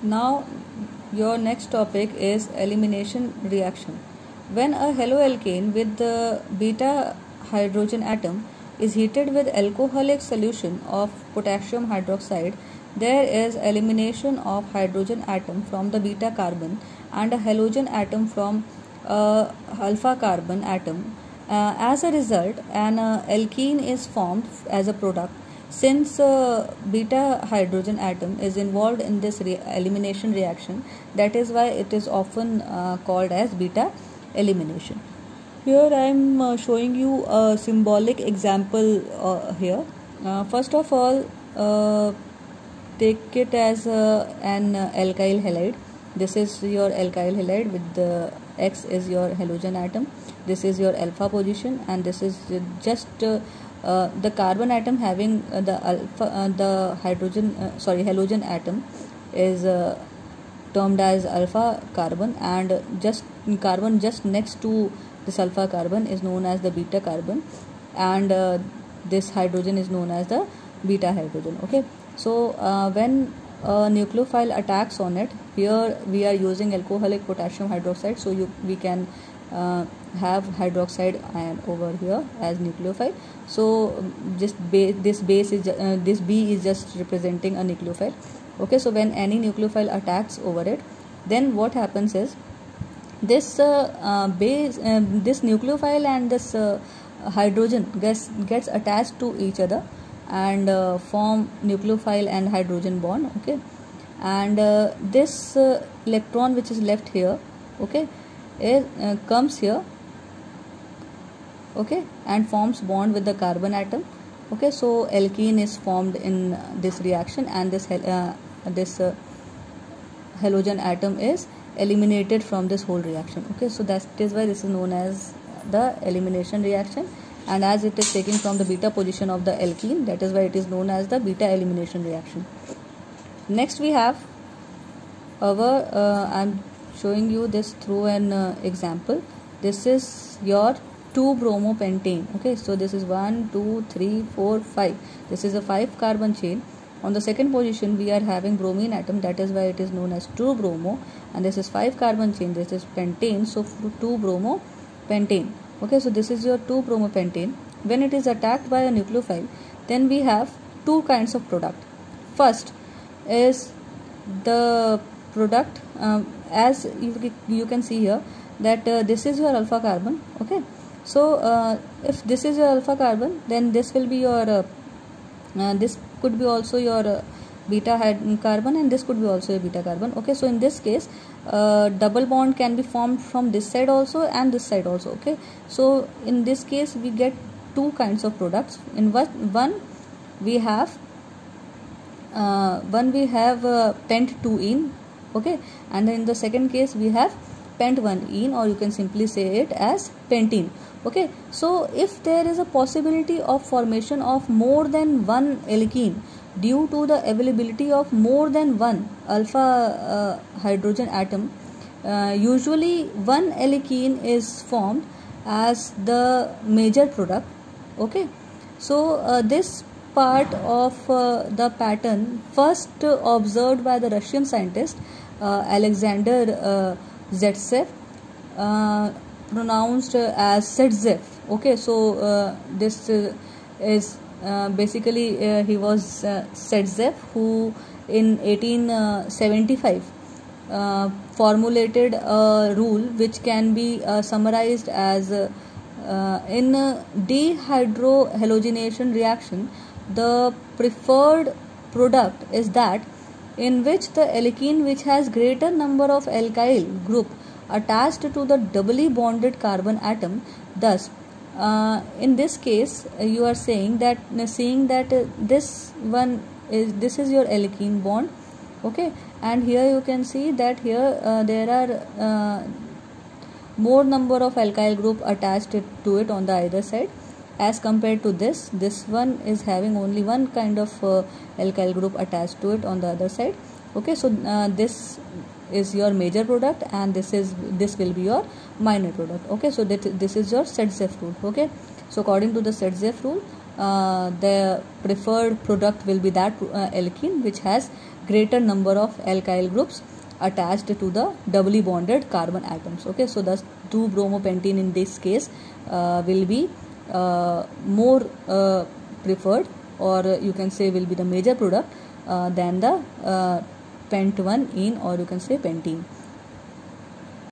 Now your next topic is elimination reaction. When a haloalkane with the beta hydrogen atom is heated with alcoholic solution of potassium hydroxide, there is elimination of hydrogen atom from the beta carbon and a halogen atom from alpha carbon atom. As a result, an alkene is formed as a product. Since beta hydrogen atom is involved in this elimination reaction, that is why it is often called as beta elimination. Here I am showing you a symbolic example here. First of all, take it as an alkyl halide. This is your alkyl halide with the X is your halogen atom. This is your alpha position, and this is just the carbon atom having the halogen atom is termed as alpha carbon, and just carbon just next to this alpha carbon is known as the beta carbon, and this hydrogen is known as the beta hydrogen. Okay, so when a nucleophile attacks on it, here we are using alcoholic potassium hydroxide, so we can have hydroxide ion over here as nucleophile. So this B is just representing a nucleophile. Okay, so when any nucleophile attacks over it, then what happens is this this nucleophile and this hydrogen gets attached to each other and form nucleophile and hydrogen bond. Okay, and this electron which is left here, okay, comes here, okay, and forms bond with the carbon atom. Okay, so alkene is formed in this reaction, and this halogen atom is eliminated from this whole reaction. Okay, so that is why this is known as the elimination reaction, and as it is taken from the beta position of the alkene, that is why it is known as the beta elimination reaction. Next we have our I'm showing you this through an example. This is your 2-bromopentane. Okay, so this is 1 2 3 4 5. This is a 5 carbon chain. On the second position we are having bromine atom, that is why it is known as 2-bromo, and this is 5 carbon chain, this is pentane, so 2-bromopentane. Okay, so this is your 2-bromopentane. When it is attacked by a nucleophile, then we have two kinds of product. First is the product as you can see here that this is your alpha carbon. Okay, so if this is your alpha carbon, then this will be your this could be also your beta carbon, and this could be also a beta carbon. Okay, so in this case double bond can be formed from this side also and this side also. Okay, so in this case we get two kinds of products. In one we have pent 2-ene. Okay, and in the second case we have pent 1-ene, or you can simply say it as pentene. Okay, so if there is a possibility of formation of more than one alkene due to the availability of more than one alpha hydrogen atom, usually one alkene is formed as the major product. Okay, so this part of the pattern first observed by the Russian scientist Alexander Zaitsev, pronounced as Zaitsev. Okay, so this is basically he was Zaitsev, who in 1875 formulated a rule which can be summarized as in dehydrohalogenation reaction, the preferred product is that in which the alkene which has greater number of alkyl group attached to the doubly bonded carbon atom. Thus in this case you are saying that this is your alkene bond. Okay, and here you can see that here there are more number of alkyl group attached to it on the either side, as compared to this one is having only one kind of alkyl group attached to it on the other side. Okay, so this is your major product, and this will be your minor product. Okay, so this is your Zaitsev rule. Okay, so according to the Zaitsev rule, the preferred product will be that alkene which has greater number of alkyl groups attached to the doubly bonded carbon atoms. Okay, so the 2-bromopentene in this case will be more preferred, or you can say will be the major product than the pent1ene, or you can say pentene.